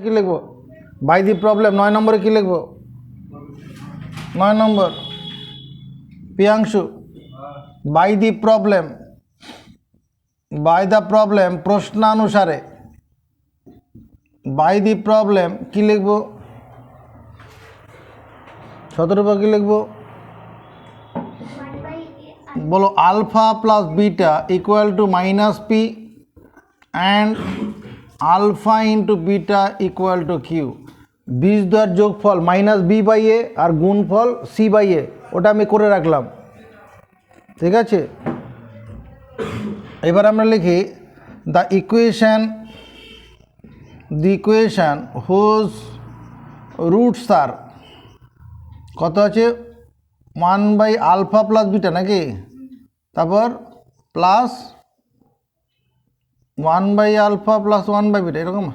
কি লিখবো by the problem 9 নম্বরে কি লিখবো 9 number Priyanshu by the problem by the problem প্রশ্নানুসারে বাই দি প্রবলেম কি লিখবো 17 কি লিখবো বলো alpha plus beta equal to minus P and alpha into beta equal to Q বীজদ্বয়ের যোগফল মাইনাস বি বাই এ আর গুণফল সি বাই এ ওটা আমি করে রাখলাম ঠিক আছে। এবার আমরা লিখি the equation whose roots are কত আছে 1 বাই আলফা প্লাস বিটা নাকি তারপর plus 1 by alpha plus 1 by beta এরকম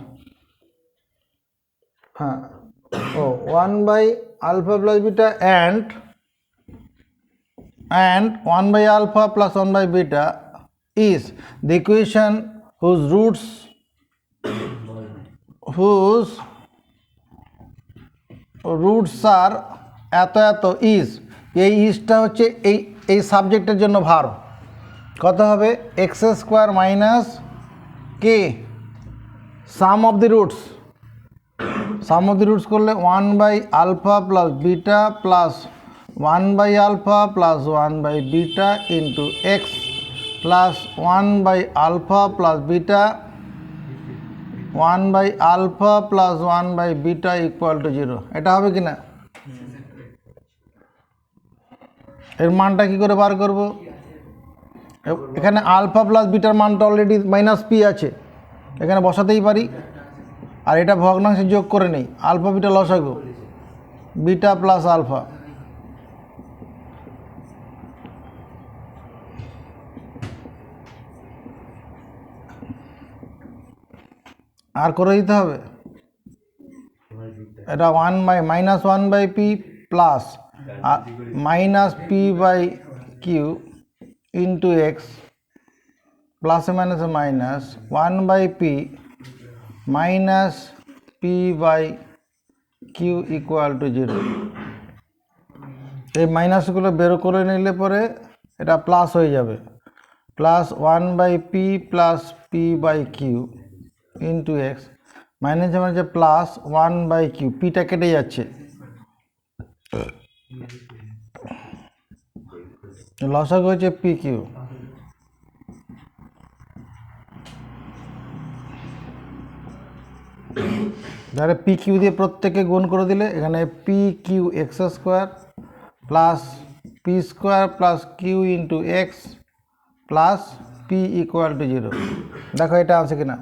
হ্যাঁ ও 1 by alpha plus beta and 1 by alpha plus 1 by beta is the equation whose roots are এত এত is এই ইজটা হচ্ছে এই সাবজেক্টের জন্য ভার কত হবে এক্স স্কোয়ার মাইনাস কে সাম অফ দি রুটস করলে 1 by alpha plus beta plus 1 by alpha plus 1 by beta into x plus 1 by alpha plus beta 1 by alpha plus 1 by beta equal to 0 এটা হবে কি না এর মানটা কি করে বার করব এখানে আলফা প্লাস বিটার মানটা অলরেডি মাইনাস পি আছে এখানে বসাতেই পারি আর এটা ভগ্নাংশে যোগ করে নেই আলফা বিটা লসাগু বিটা প্লাস আলফা আর করে দিতে হবে এটা 1 by minus 1 by p plus minus p by q into x প্লাসে মাইনাসে minus 1 by p minus p by q equal to 0 এই মাইনাসগুলো বের করে নিলে পরে এটা প্লাস হয়ে যাবে plus 1 by p plus p by q into x মাইনাসে মাইনাসে প্লাস 1 বাই কিউ পিটা কেটে যাচ্ছে লসাগু হচ্ছে পি কিউ যারা পি কিউ দিয়ে প্রত্যেককে গুণ করে দিলে এখানে p q x square plus p square plus q into x plus p equal to 0 দেখো এটা আছে কিনা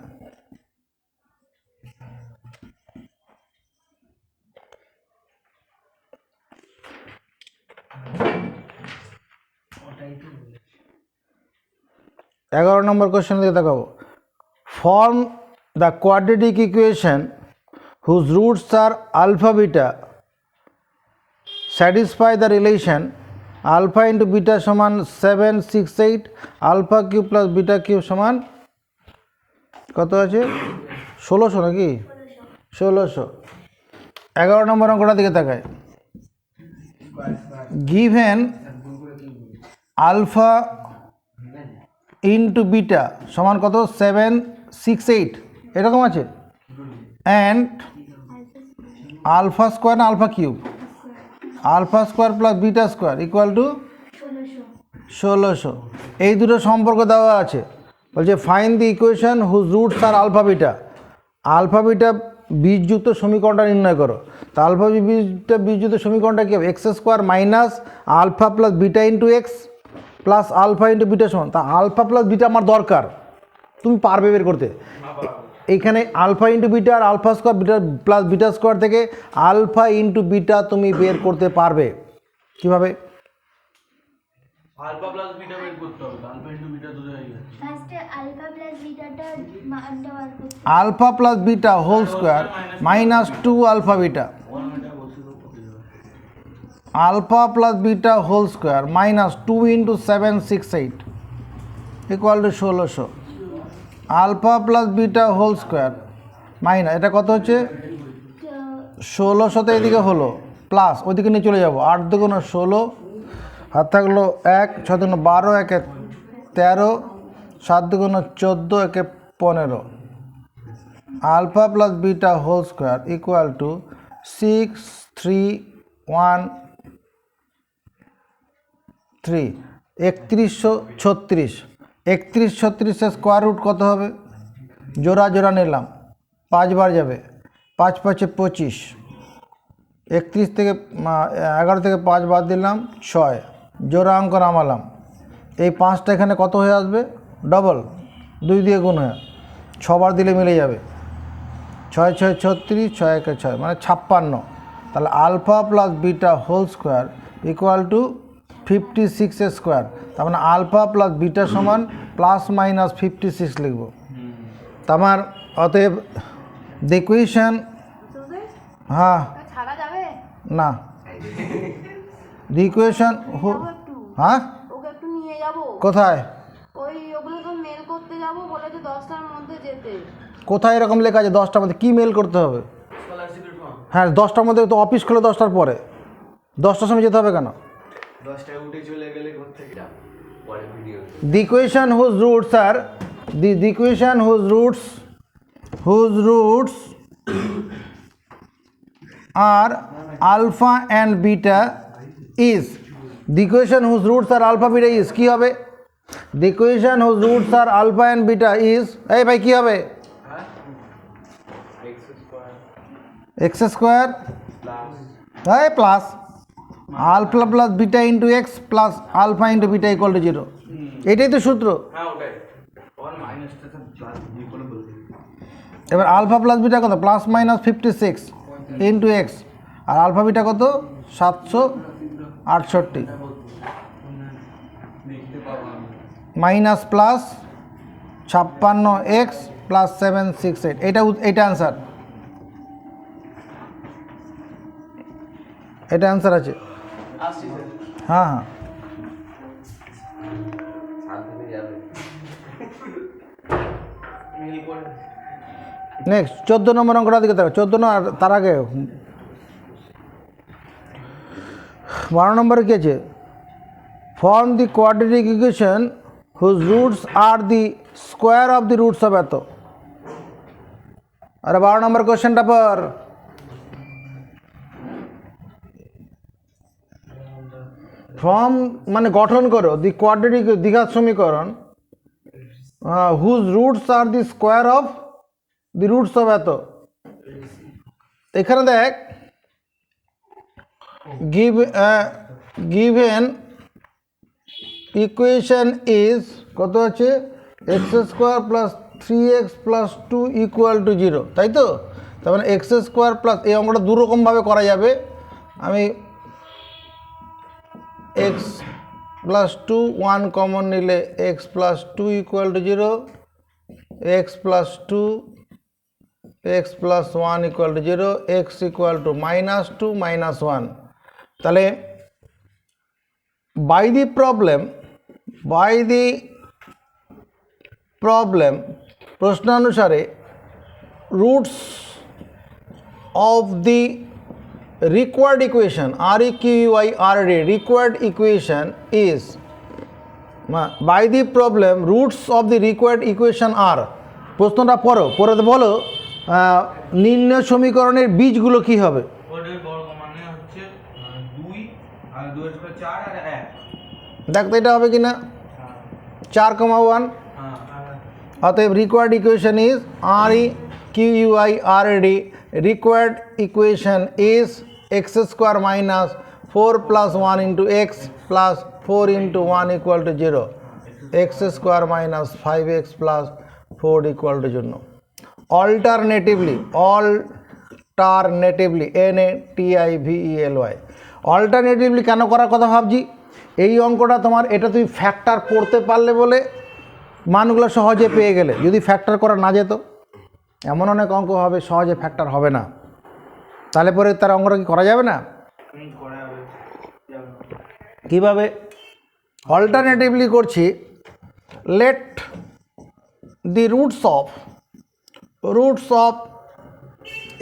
এগারো নম্বর কোয়েশ্চেন দিকে দেখাবো form the quadratic equation whose roots are alpha beta satisfy the relation alpha into beta সমান 768 alpha cube plus beta cube সমান কত আছে 1600 নাকি 1600 11 নম্বর অঙ্কটার দিকে তাকায় গিভেন আলফা ইন্টু বিটা সমান কত 768 এরকম আছে অ্যান্ড আলফা স্কোয়ার না alpha cube alpha square plus beta square equal to 1600 এই দুটো সম্পর্ক দেওয়া আছে বলছে find the equation whose roots are alpha beta বীজযুক্ত সমীকরণটা নির্ণয় করো তো আলফা বীজযুক্ত সমীকরণটা কী হবে x square minus alpha plus beta into x plus alpha into beta সমান তা আলফা প্লাস বিটা আমার দরকার তুমি পারবে বের করতে এইখানে আলফা ইন্টু বিটা আর alpha square beta plus beta square থেকে আলফা ইন্টু বিটা তুমি বের করতে পারবে কীভাবে আলফা প্লাস বিটা বের করতে হবে আলফা ইনটু বিটা তো হয়ে গেছে ফার্স্টে আলফা প্লাস বিটাটা মানটা বার করতে alpha plus beta whole square minus 2 alpha beta alpha plus beta whole square minus 2 into 768 equal to 1600 alpha plus beta whole square minus, এটা কত হচ্ছে 1600, এদিকে হলো প্লাস, ওইদিকে নিয়ে চলে যাবো। 8 দুগুণ 16, হাত থাকলো 1, 6 দুগুণ 12, 1 13, 7 দুগুণ 14, 1 15। Alpha plus beta whole square equal to 6, 3, 1, 3, 3136। 3136 square root কত হবে? জোড়া জোড়া নিলাম, 5 বার যাবে, 5 5 25। 31 থেকে 11 থেকে 5 বাদ দিলাম 6, জোড়া অঙ্ক নামালাম। এই 5টা এখানে কত হয়ে আসবে? ডবল, 2 দিয়ে গুণ হয়ে 6 বার দিলে মিলে যাবে। 6 6 36, 6 1 6, মানে 56। তাহলে alpha plus beta whole square equal to 56 square. তার মানে আলফা প্লাস বিটা সমান প্লাস মাইনাস 56 লিখব। তার অতএব দ্য ইকুয়েশন, হ্যাঁ ছাড়া যাবে না, দ্য ইকুয়েশন, হ্যাঁ ওকে একটু নিয়ে যাবো। কোথায়? ওই ওগুলো তো মেল করতে যাবো, বলেছে 10টার মধ্যে যেতে। কোথায় এরকম লেখা আছে 10টার মধ্যে? কী মেল করতে হবে? স্কলারশিপের ফর্ম হ্যাঁ 10টার মধ্যে তো অফিস খোলে 10টার পরে, 10টার সময় যেতে হবে কেন? 10টায় উঠে চলে গেলে করতে যা পরে video. The equation whose roots are the equation whose roots are alpha and beta is, the equation whose roots are alpha beta is কি হবে? The equation whose roots are alpha and beta is, এই ভাই কি হবে? x square এই plus alpha plus beta into x plus alpha into beta equal to 0। এটাই তো সূত্র। হ্যাঁ ওটাই, আর মাইনাসটা তো প্লাস দিয়ে করে বলতে। এবার আলফা প্লাস বিটা কত? প্লাস মাইনাস 56 ইন্টু এক্স, আর আলফা বিটা কত? 768 দেখতে পাবো আমি। Minus plus 56x plus 768। এটা অ্যান্সার, এটা অ্যান্সার আছে। আসছি স্যার। হ্যাঁ হ্যাঁ শান্তিতে যাবে মেল করে। নেক্সট 14 নম্বর অঙ্কটা দিকে দেখো। 14 না, আর তার আগে 12 নম্বরে কী আছে? Form the quadratic equation whose roots are the square of the roots of এত। আরে 12 নম্বর কোয়েশ্চেনটা পর ফর্ম মানে গঠন করো দি কোয়াড্রেটিক দ্বিঘাত সমীকরণ whose roots are the square of the roots of এত। এখানে দেখ given ইকুয়েশন ইজ কত আছে? X square plus 3x plus 2 equal to 0, তাই তো? তার মানে এক্স স্কোয়ার প্লাস, এই অঙ্কটা দুরকমভাবে করা যাবে। আমি এক্স প্লাস 2 1 কমন নিলে x plus 2 equal to 0, x plus 2 x plus 1 equal to 0, x equal to -2 -1। তাহলে বাই দি প্রবলেম প্রশ্নানুসারে roots of the required equation REQUIRD required equation is, by the problem roots of the required equation are. প্রশ্নটা পড়ো, পড়ে বলো নির্ণয় সমীকরণের বীজগুলো কি হবে? ওদের বর্গ মানে হচ্ছে 2 আর 2 এর স্কয়ার 4 আর 1। দেখতে এটা হবে কি না? 4,1। হ্যাঁ অতএব required equation is REQUIRD required equation is x square minus 4 plus 1 into x plus 4 into 1 equal to 0, x square minus 5x plus 4 equal to 0। Alternatively NATIVELY alternatively কেন করার কথা ভাবছি? এই অঙ্কটা তোমার, এটা তুমি ফ্যাক্টর করতে পারলে বলে মানগুলো সহজে পেয়ে গেলে। যদি ফ্যাক্টর করা না যেত, এমন অনেক অঙ্ক হবে সহজে ফ্যাক্টর হবে না, তাহলে পরে তার অঙ্কটা কি করা যাবে না? করা হবে। কীভাবে? অল্টারনেটিভলি করছি, let the roots of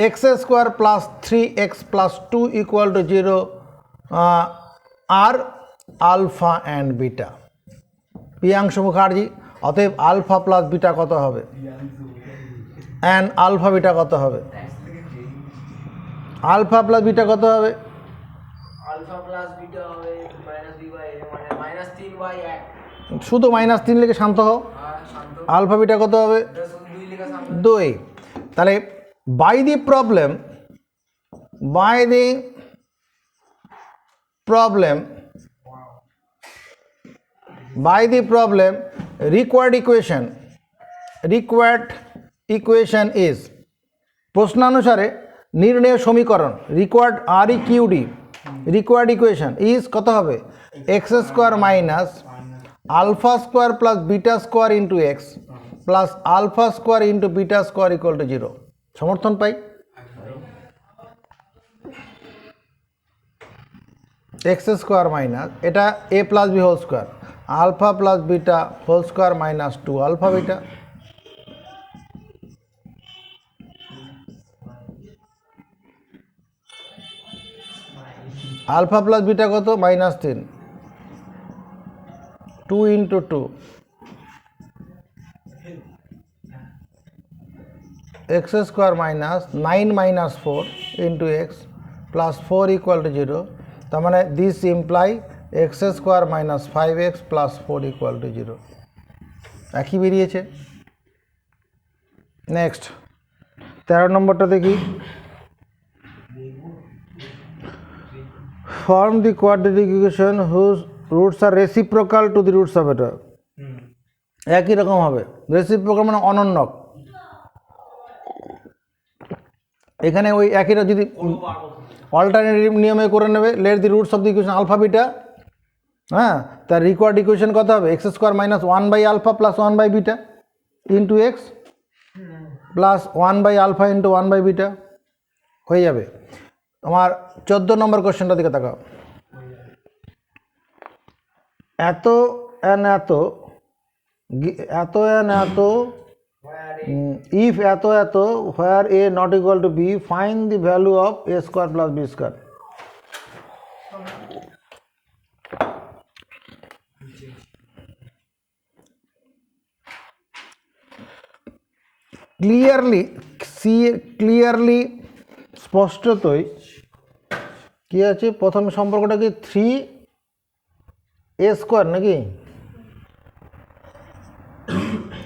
x square plus 3x plus 2 equal to 0 are alpha and beta. Priyanshu Mukherjee, অতএব আলফা প্লাস বিটা কত হবে? অ্যান্ড আলফা বিটা কত হবে? আলফা প্লাস বিটা কত হবে? আলফা প্লাস বিটা হবে মাইনাস বি বাই এ মানে মাইনাস 3/1 শুধু -3 লিখে শান্ত হও। শান্ত আলফা বিটা কত হবে? এটা শুধু 2 লেখা সামনে 2। তাহলে by the problem required equation is প্রশ্নানুসারে নির্ণয় সমীকরণ required equation is কত হবে? x square minus alpha square plus beta square into x plus alpha square into beta square equal to 0। সমর্থন পাই? এক্স স্কোয়ার মাইনাস এটা a plus b whole square alpha plus beta whole square minus 2 alpha beta. Alpha plus beta কত? -3 2 into 2 x square minus 9 minus 4 into x plus 4 equal to 0। তার মানে this imply x square minus 5x plus 4 equal to 0। একই বেরিয়েছে। Next 13 নম্বরটা দেখি। Form the quadratic equation whose roots are reciprocal to the roots of এটা। একই রকম হবে। রেসিপ্রোকাল মানে অনন্যক। এখানে ওই একইটা যদি অল্টারনেটিভ নিয়মে করে নেবে, let the roots of the equation alpha beta. হ্যাঁ, তার রিকোয়ার্ড ইকুয়েশন কত হবে? X square minus 1 alpha plus 1 beta into x plus 1 alpha into 1 beta হয়ে যাবে। তোমার 14 নম্বর কোশ্চেনটা দিকে তাকাও। এত এন এত if এত where a not equal to b, find the value of a square plus b square. Clearly স্পষ্টতই কি আছে? প্রথম সম্পর্কটা কি 3a স্কোয়ার নাকি?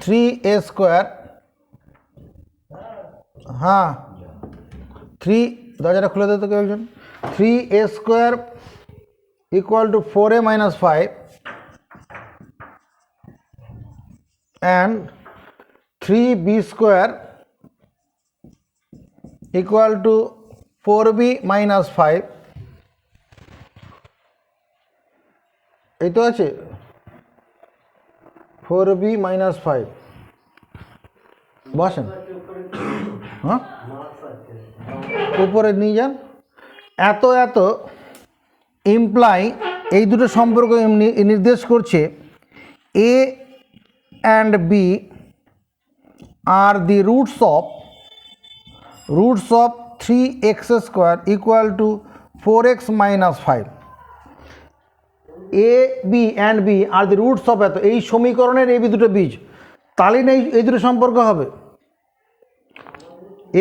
3a স্কোয়ার, হ্যাঁ 3, দরজাটা খুলে দিতে কেউ একজন। 3a square equal two 4a minus 5 and 3b square equal two 4b minus 5। এই তো আছে 4b মাইনাস 5। বসেন, হ্যাঁ উপরে নিয়ে যান। এত ইমপ্লাই এই দুটো সম্পর্ক নির্দেশ করছে a and b are the roots of 3x square equal to 4x minus 5। A b and b are the roots of এত, এই সমীকরণের এই দুটো বীজ, তাহলে না এই দুটো সম্পর্ক হবে।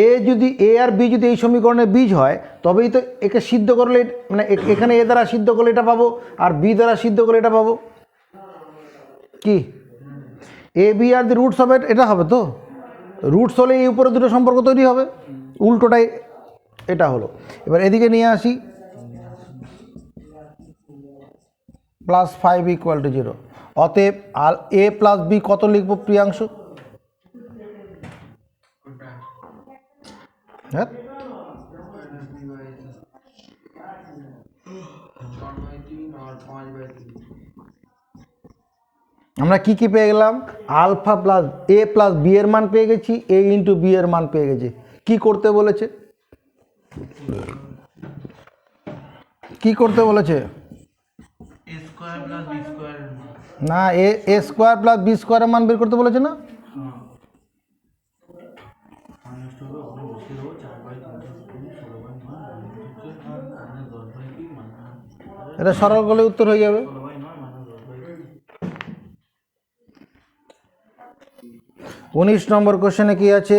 এ যদি এ আর বি যদি এই সমীকরণের বীজ হয় তবেই তো একে সিদ্ধ করলে, মানে এখানে এ দ্বারা সিদ্ধ করলে এটা পাবো আর বি দ্বারা সিদ্ধ করলে এটা পাবো। কি a b are the roots of এটা হবে তো? রুটস হলে এই উপরে দুটো সম্পর্ক তৈরি হবে, উল্টোটাই এটা হলো। এবার এদিকে নিয়ে আসি, প্লাস 5 ইকুয়াল টু 0। অতএব আর এ প্লাস বি কত লিখবো প্রিয়াংশু? হ্যাঁ আমরা কি কি পেয়ে গেলাম? আলফা প্লাস এ প্লাস বি এর মান পেয়ে গেছি, এ ইন্টু বি এর মান পেয়ে গেছি। কি করতে বলেছে? কি করতে বলেছে? না, এ স্কোয়ার প্লাস বি স্কোয়ারের মান বের করতে বলেছে না? এটা সরল করলে উত্তর হয়ে যাবে। 19 নম্বর কোশ্চেনে কি আছে?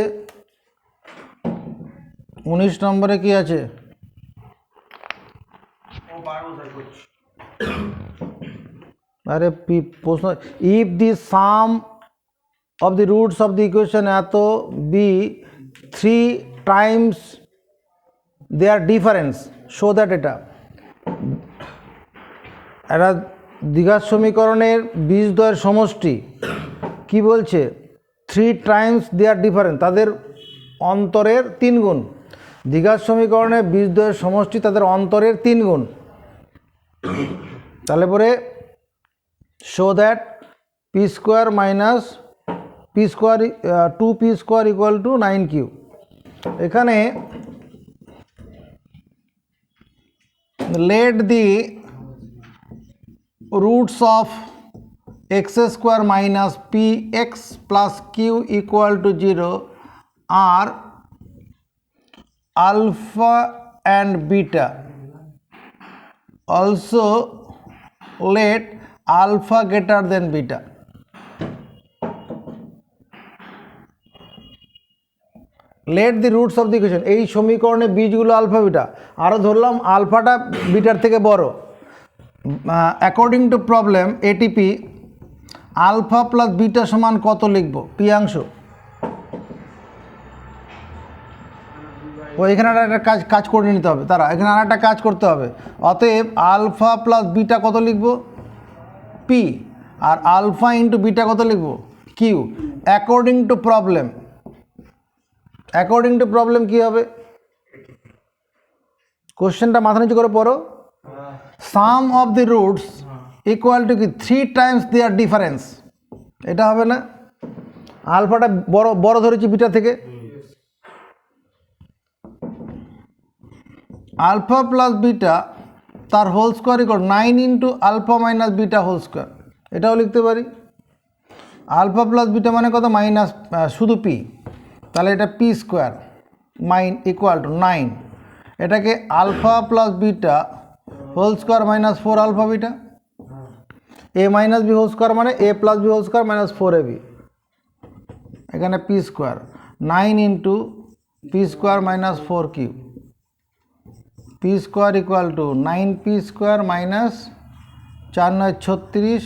19 নম্বরে কি আছে? আরে প্রশ্ন, if the some of the roots of the equation এত be 3 times their difference, show that এটা দ্বিঘাত সমীকরণের বীজদ্বয়ের সমষ্টি কি বলছে? 3 times their difference, তাদের অন্তরের 3 গুণ। দ্বিঘাত সমীকরণের বীজদ্বয়ের সমষ্টি তাদের অন্তরের 3 গুণ। তাহলে পরে show that p square minus p square 2p square equal to 9q। এখানে let the roots of x square minus px plus q equal to 0 are alpha and beta. Also let alpha greater than beta. Late the roots of the equation, এই সমীকরণে বীজগুলো alpha beta, আরও ধরলাম আলফাটা বিটার থেকে বড়। According to problem ATP alpha plus beta সমান কত লিখব? প্রিয়াংশু, ও এখানে একটা কাজ করে নিতে হবে, তারা এখানে আর একটা কাজ করতে হবে। অতএব আলফা প্লাস বিটা কত লিখব? পি। আর আলফা ইন্টু বিটা কত লিখব? Q. According to problem, according to problem কী হবে? কোশ্চেনটা মাথা নিচু করে পড়ো। Sum of the roots equal to কি 3 times দেয়ার ডিফারেন্স, এটা হবে না? আলফাটা বড় ধরেছি বিটা থেকে। আলফা প্লাস বিটা তার whole square equal 9 into alpha minus beta whole square, এটাও লিখতে পারি। আলফা প্লাস বিটা মানে কত? মাইনাস শুধু পি, তাহলে এটা পি স্কোয়ার ইকুয়াল টু 9। এটাকে alpha plus beta whole square minus 4 alpha beta, a minus b whole square মানে a plus b whole square minus 4ab। এখানে p square 9 into p square minus 4q, p square equal to 9p square minus 4 9 36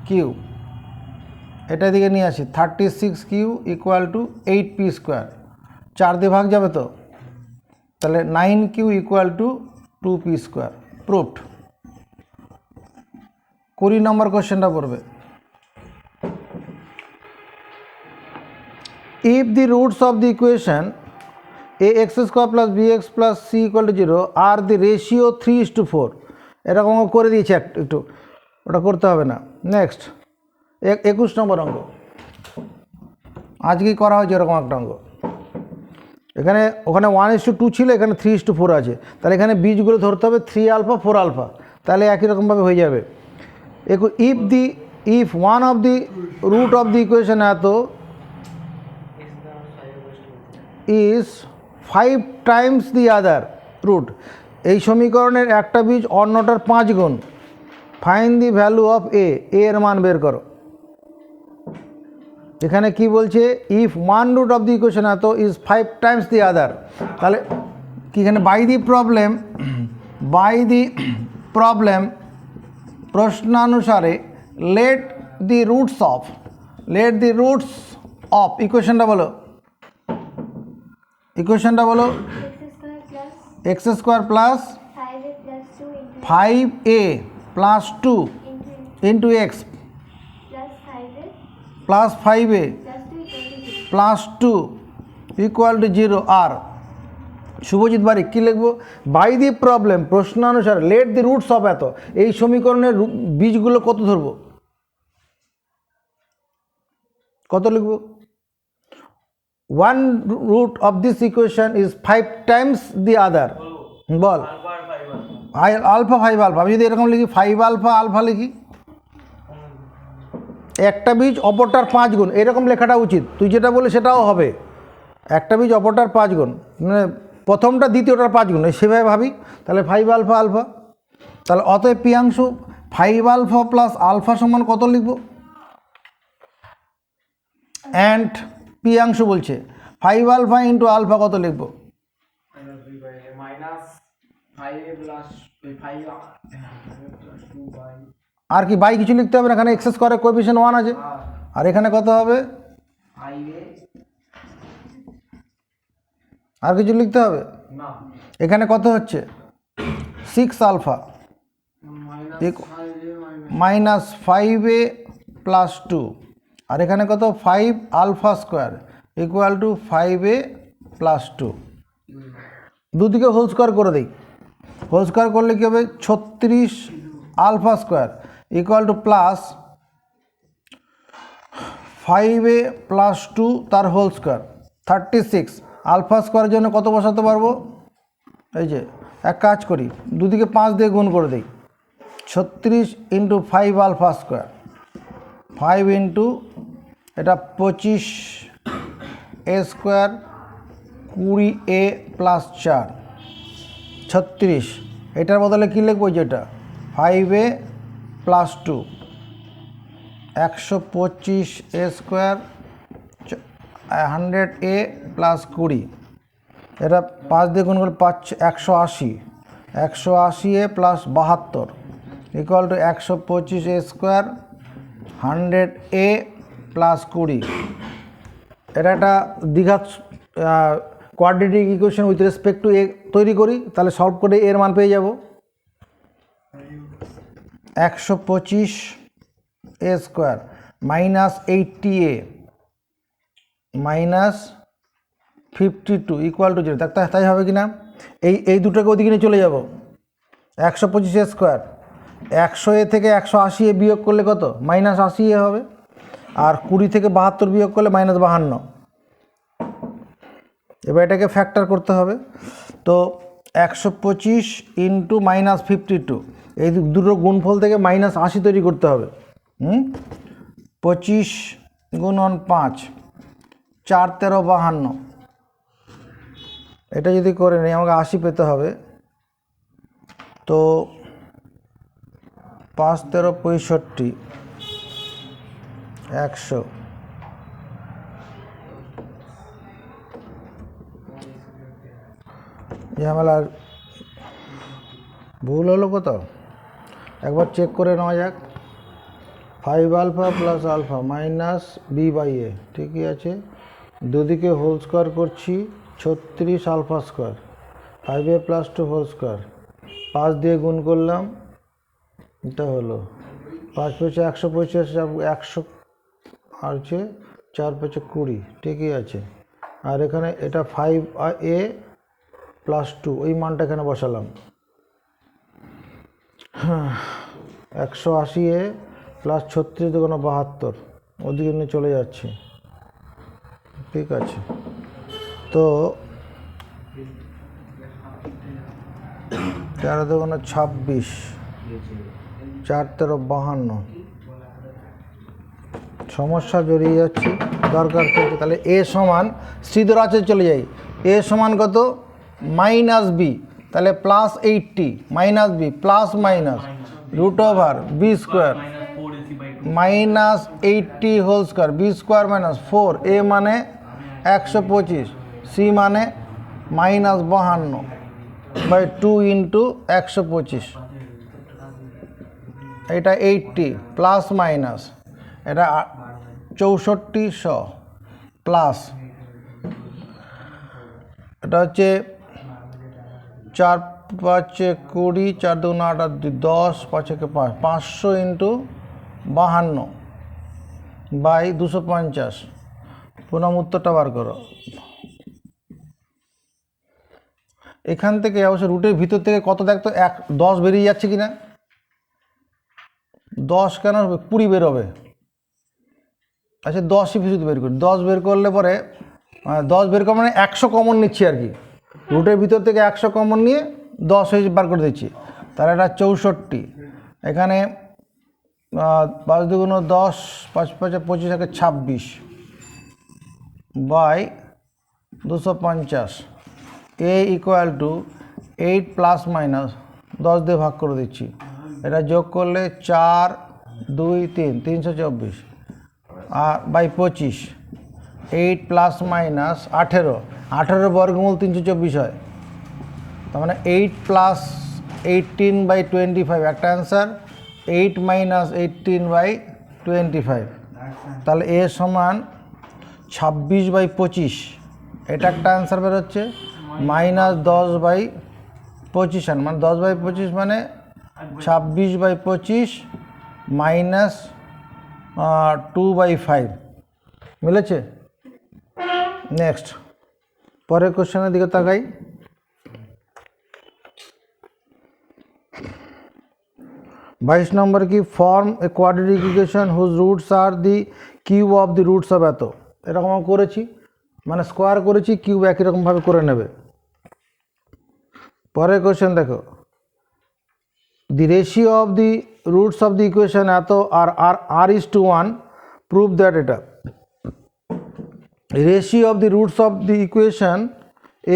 q. এটা দিকে নিয়ে আসি, 36q equal to 8p square, 4 দিয়ে ভাগ যাবে তো, তাহলে 9q equal to 2p square. Proved. 20 number কোশ্চেনটা পড়বে। If the roots of the equation ax square plus bx plus c equal to 0 are the ratio 3:4, এরকম করে দিয়েছি একটু, ওটা করতে হবে না। নেক্সট 21 নম্বর অঙ্ক, আজকেই করা হয়েছে এরকম একটা অঙ্ক। এখানে ওখানে 1:2 ছিল, এখানে 3:4 আছে, তাহলে এখানে বীজগুলো ধরতে হবে 3 আলফা 4 আলফা, তাহলে একই রকমভাবে হয়ে যাবে। If one of the root of the equation এত is 5 times the other root, এই সমীকরণের একটা বীজ অন্যটার 5 গুণ। Find the value of a, এর মান বের করো। এখানে কি বলছে? If one root of the equation এত ইজ 5 times দি আদার, তাহলে কি এখানে বাই দি প্রবলেম প্রশ্নানুসারে লেট দি রুটস অফ ইকুয়েশনটা বলো, ইকুয়েশনটা বলো। x square plus x square plus 5a plus 2 5a plus 2 into x plus 5a plus 5a plus 2 equal to 6. Plus 2 equal to 0 আর। শুভজিৎ বারিক কী লিখবো? বাই দি প্রবলেম প্রশ্নানুসারে let the roots of এত, এই সমীকরণের বীজগুলো কত ধরবো? কত লিখবো? 1 root of this equation is 5 times the other, বল। আলফা 5 আলফা, আমি যদি এরকম লিখি 5 আলফা আলফা লিখি, একটা বীজ অপরটার 5 গুণ, এরকম লেখাটা উচিত। তুই যেটা বলে সেটাও হবে, একটা বীজ অপরটার 5 গুণ, মানে প্রথমটা দ্বিতীয়টার 5 গুণ, সেভাবে ভাবি। তাহলে 5 আলফা আলফা, তাহলে অতএব পিয়াংশু 5 আলফা প্লাস আলফা সমান কত লিখব? অ্যান্ড পিয়াংশু বলছে 5 আলফা ইন্টু আলফা কত লিখব? Minus 5a plus 5 plus 2 by আর কি বাই কিছু লিখতে হবে না, এখানে এক্স স্কোয়ারের কোএফিসিয়েন্ট 1 আছে। আর এখানে কত হবে? 5a আর কিছু লিখতে হবে? না এখানে কত হচ্ছে? 6 আলফা মাইনাস 5a প্লাস 2, আর এখানে কত? 5 alpha square equal to 5a plus 2। দুদিকে হোল স্কোয়ার করে দিই। হোল স্কোয়ার করলে কী হবে? 36 alpha square equal to plus 5a plus 2 তার হোল স্কোয়ার 36। আলফা স্কোয়ারের জন্য কত বসাতে পারবো? এই যে এক কাজ করি, দুদিকে 5 দিয়ে গুণ করে দিই। 36 ইন্টু 5 আলফা স্কোয়ার, 5 ইন্টু এটা 25 এ স্কোয়ার 20a প্লাস 4 36। এটার বদলে কী লিখবো? যেটা 5a plus 2 125 a square 100a plus 20, এটা 5 দিয়ে গুণ করলে 180 180a plus 72 equal to 125 a square 100a plus 20। এটা একটা দ্বিঘাত quadratic equation with respect to a তৈরি করি, তাহলে সলভ করে এর মান পেয়ে যাব 125 a square minus 80a minus 52 equal to 0। তাই হবে কি না? এই দুটোকে ওদিকে নিয়ে চলে যাব। 125 এ স্কোয়ার 100a থেকে 180a বিয়োগ করলে কত? মাইনাস 80a হবে। আর 20 থেকে 72 বিয়োগ করলে মাইনাস 52। এবার এটাকে ফ্যাক্টর করতে হবে। তো 125 ইন্টু মাইনাস 52, এই দুটো গুণফল থেকে মাইনাস 80 তৈরি করতে হবে। 25 গুণন 5 4 13 52, এটা যদি করে নিই আমাকে 80 পেতে হবে। তো 5 13 65 100, ঝামেলার ভুল হলো কোথাও? একবার চেক করে নেওয়া যাক। 5 alpha plus alpha minus B by a, ঠিকই আছে। দুদিকে হোল স্কোয়ার করছি 36 alpha square 5a plus 2 whole square, 5 দিয়ে গুণ করলাম, এটা হলো 5 পেয়েছে 125 100 আর হচ্ছে 4 পেয়েছে 20, ঠিকই আছে। আর এখানে এটা 5a প্লাস 2 ওই মানটা এখানে বসালাম। 180a প্লাস 36 দুগুণ 72, ওদিকে নিয়ে চলে যাচ্ছে, ঠিক আছে। তো 13 দুগুণ 26 4 13 52, সমস্যা জড়িয়ে যাচ্ছি, দরকার পড়ছে। তাহলে এ সমান শ্রীধর আছে, চলে যাই। এ সমান কত? মাইনাস বি, তাহলে plus 80 minus b plus minus root over b square minus 80 whole square, b square minus 4, a মানে 125, সি মানে মাইনাস 52 বাই 2 ইন্টু 125, এটা 80 প্লাস মাইনাস এটা 6400 প্লাস এটা হচ্ছে 4 5 20 4 2 8 8 10 5 5 500 ইন্টু 52 বাই 250। পুনম উত্তরটা বার করো। এখান থেকে অবশ্য রুটের ভিতর থেকে কত দেখতো 10 বেরিয়ে যাচ্ছে কি না? 10 কেন 20 বেরোবে? আচ্ছা 10ই শুধু বের করি, 10 বের করলে পরে 10 বের করা মানে 100 কমন নিচ্ছি আর কি। রুটের ভিতর থেকে 100 কমন নিয়ে 10 হয়ে বার করে দিচ্ছি, তাহলে এটা 64। এখানে 5 দুগুণ 10 5 5 25 26 by 250 a equal to 8 plus minus 10 দিয়ে ভাগ করে দিচ্ছি, এটা যোগ করলে 4 2 3 324 আর বাই 25 8 প্লাস মাইনাস 18 বর্গমূল 324 হয়, তার মানে 8 প্লাস 18/25 একটা অ্যান্সার, 8 মাইনাস 18/25, তাহলে এ সমান 26/25, এটা একটা অ্যান্সার বেরোচ্ছে, মাইনাস 10/25 মানে 10/25 মানে 26/25 মাইনাস 2/5, মিলেছে? নেক্সট পরের কোশ্চেনের দিকে তাকাই। 22 নম্বর কি, form a quadratic equation whose roots are the cube of the roots of এত, এরকম আমি করেছি, মানে স্কোয়ার করেছি, কিউব একই রকমভাবে করে নেবে। পরের কোশ্চেন দেখো, the ratio of the roots of the equation এত আর r/1, প্রুভ দ্যাট, এটা ratio of the roots of the equation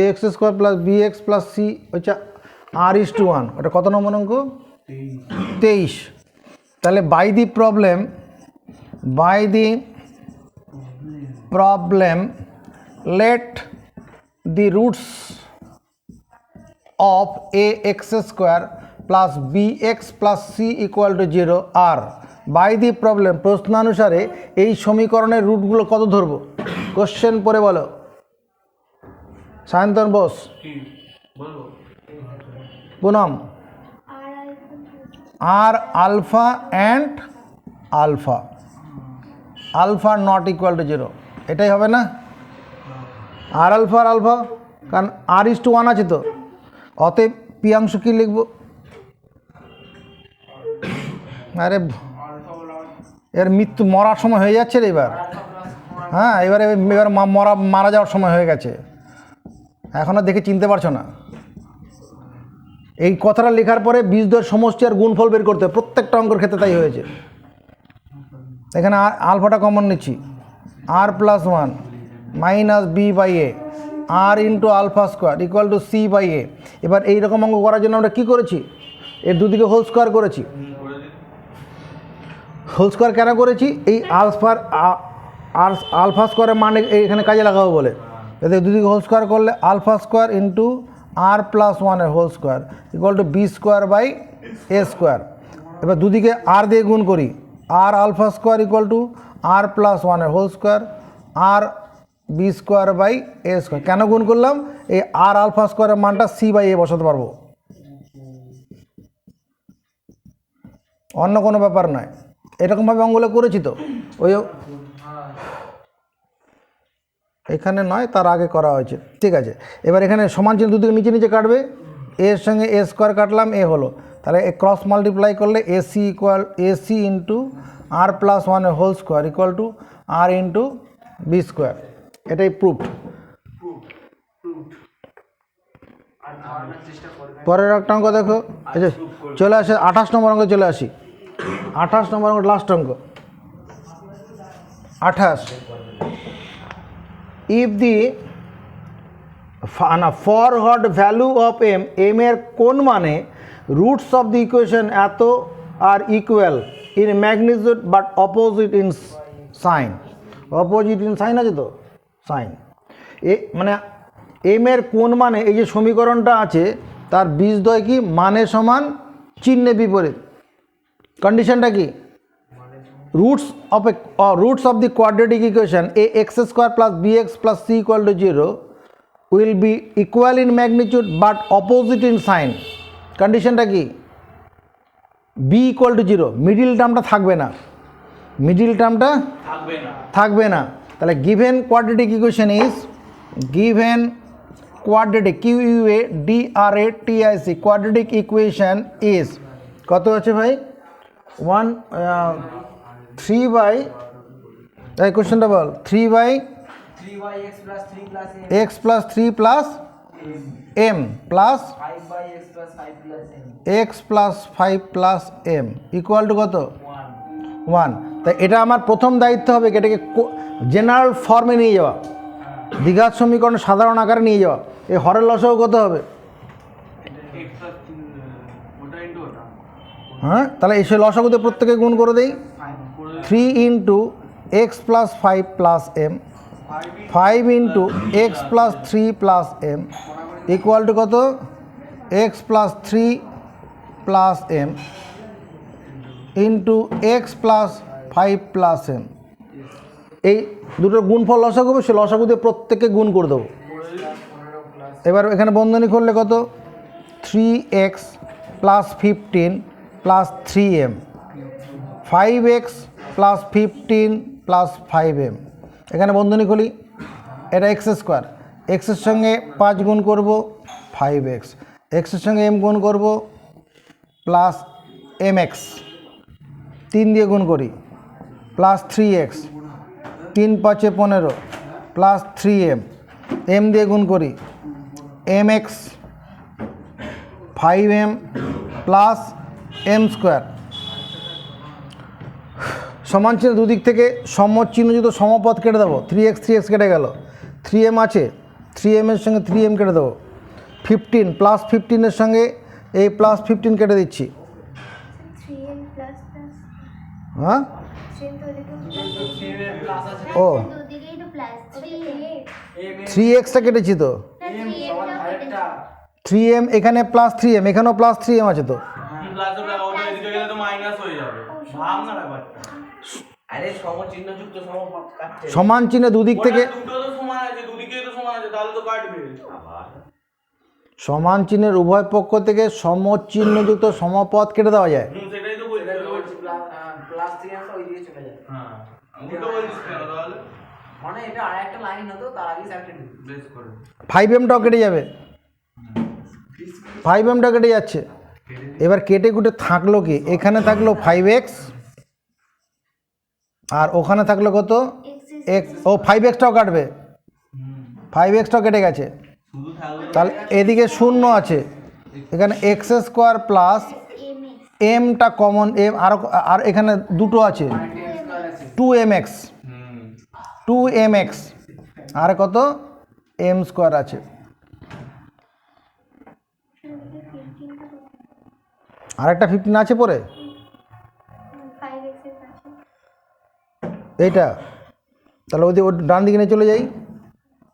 ax² plus bx plus c হচ্ছে r/1, ওটা কত নম্বর অঙ্ক? 23। তাহলে by the problem let the roots of ax² plus bx plus c equal to 0 আর by the problem প্রশ্নানুসারে এই সমীকরণের রুটগুলো কত ধরবো? কোশ্চেন পড়ে বলো। সায়ন্তন বোস, পুনম, আর alpha and alpha not equal to 0, এটাই হবে না? আর আলফা, কারণ r/1 আছে তো, অতএব পিয়াংশ কি লিখব? আরে এর মৃত্যু মরার সময় হয়ে যাচ্ছে রে এবার, হ্যাঁ এবার মারা যাওয়ার সময় হয়ে গেছে, এখনও দেখে চিনতে পারছো না। এই কথাটা লেখার পরে বীজদ্বয়ের সমষ্টি আর গুণফল বের করতে, প্রত্যেকটা অঙ্কের ক্ষেত্রে তাই হয়েছে। এখানে আলফাটা কমন নিচ্ছি, r+1 minus b/a r into α² equal to c/a। এবার এইরকম অঙ্ক করার জন্য আমরা কী করেছি? এর দুদিকে হোল স্কোয়ার করেছি। হোল স্কোয়ার কেন করেছি? এই α² মানে এখানে কাজে লাগাবো বলে, এতে দুদিকে হোল স্কোয়ার করলে α² into r+1 whole square equal to b²/a²। এবার দুদিকে r দিয়ে গুণ করি, r² equal to r+1 whole square আর b²/a²। কেন গুণ করলাম? এই r² মানটা c/a বসাতে পারবো, অন্য কোনো ব্যাপার নয়। এরকমভাবে অঙ্কগুলো করেছি তো, ওই এখানে নয়, তার আগে করা হয়েছে, ঠিক আছে। এবার এখানে সমান চিহ্ন দুদিকে নিচে কাটবে, এর সঙ্গে a² কাটলাম, এ হলো, তাহলে ক্রস মাল্টিপ্লাই করলে ac into r+1 whole square equal to r into b²। এটাই প্রুফ। পরের একটা অঙ্ক দেখো, আচ্ছা চলে আসে 28 নম্বর অঙ্কে চলে আসি। 28 নম্বর অঙ্ক, লাস্ট অঙ্ক 28। If the forward value of m এর কোন মানে রুটস অফ দি ইকুয়েশন এত are equal in magnitude but opposite in sign. Opposite in sign আছে তো, সাইন মানে এম এর কোন মানে, এই যে সমীকরণটা আছে তার বীজদ্বয় কি? মানে সমান, চিহ্নে বিপরীত। কন্ডিশনটা কি? roots of the quadratic equation ax² plus bx plus c equal to 0 will be equal in magnitude but opposite in sign. কন্ডিশনটা কি? b equal to 0, মিডিল টার্মটা থাকবে না, তাহলে given quadratic equation is, given quadratic QUADRATIC quadratic equation is কত আছে ভাই? 3 এই কোশ্চেনটা বল, 3/x plus 3 plus x plus 3 plus m plus 5/x plus 5 plus m x plus 5 plus m equal to কত? 1। তাই এটা আমার প্রথম দায়িত্ব হবে, এটাকে জেনারেল ফর্মে নিয়ে যাওয়া। দ্বিঘাত সমীকরণ সাধারণ আকারে নিয়ে যাওয়া। এই হরের লসাগু কত হবে? এক্সট্রা ওটা ইন্টু ওটা হ্যাঁ, তাহলে এসে লসাগুতে প্রত্যেকে গুণ করে দেই। 3 into x plus 5 plus m, 5 into x plus 3 plus m equal to কত? X plus 3 plus m into x plus 5 plus m. এই দুটোর গুণফল লসাগু হবে, সে লসাগুতে প্রত্যেককে গুণ করে দেবো। এবার এখানে বন্ধনী করলে কত? 3x plus 15 plus 3m, 5x plus 15 plus 5m। এখানে বন্ধনী খুলি, এটা এক্স স্কোয়ার, এক্সের সঙ্গে 5 গুণ করব 5x, এক্সের সঙ্গে m গুণ করব প্লাস mx, 3 দিয়ে গুণ করি plus 3x, 3 5 15 plus 3m, m দিয়ে গুণ করি mx 5m plus m square. সমান চিহ্ন দুদিক থেকে সমর চিহ্নযুক্ত সমপদ কেটে দেবো। 3x 3x কেটে গেল, 3m আছে, 3m এর সঙ্গে 3m কেটে দেবো। 15 প্লাস 15 এর সঙ্গে এই প্লাস 15 কেটে দিচ্ছি। 3m প্লাস প্লাস হ্যাঁ, সেম তো লিখে প্লাস আছে ও দুদিকেই তো প্লাস 3 3xটা কেটেছি তো, না 3m আরেকটা 3m এখানে প্লাস 3m, এখানেও প্লাস 3m আছে তো। প্লাস ওটা এদিকে গেলে তো মাইনাস হয়ে যাবে, ভাব না ব্যাপারটা। আরে সমচিহ্নযুক্ত সমপদ কাটছে সমান চিহ্ন দুদিক থেকে, দুটো তো সমান আছে, দুদিকেই তো সমান আছে, তাহলে তো কাটবে। সমান চিহ্নের উভয় পক্ষ থেকে সমচিহ্নযুক্ত সমপদ কেটে দেওয়া যায়। সেটাই তো বলছি। প্লাস 3 ওই দিকে চলে যায়। হ্যাঁ, আমি তো বলছিস কেন তাহলে? মানে এটা আরেকটা লাইন হতো, তার আগে স্যারকে বেশ করে 5mটাও কেটে যাবে, 5mটা কেটে যাচ্ছে। এবার কেটে কুটে থাকলো কি? এখানে থাকলো 5x আর ওখানে থাকলো কত? x। ও 5xটাও কাটবে, 5xটাও কেটে গেছে। শুধু থাকবে তাহলে এদিকে শূন্য আছে, এখানে এক্স স্কোয়ার প্লাস এমটা কমন, এম আর এখানে দুটো আছে 2mx, 2mx আর কত? m স্কোয়ার আছে। আরেকটা 15 আছে পরে 5x এর কাছে এইটা, তাহলে ওই ডান দিকে নিয়ে চলে যাই,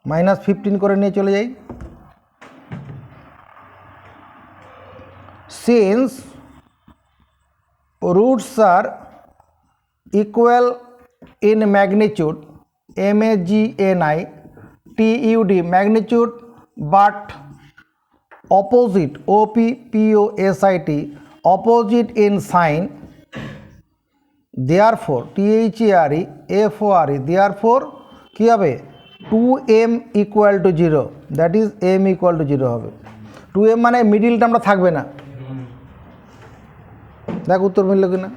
-15 করে নিয়ে চলে যাই। Since roots are equal in magnitude MAGNI TUD magnitude but opposite OPPOSIT opposite in sign, therefore THERE FORE therefore কি হবে? 2m equal to 0, that is m equal to 0 হবে। 2m মানে মিডিলটা আমরা থাকবে না। দেখ উত্তর মিলল কিনা।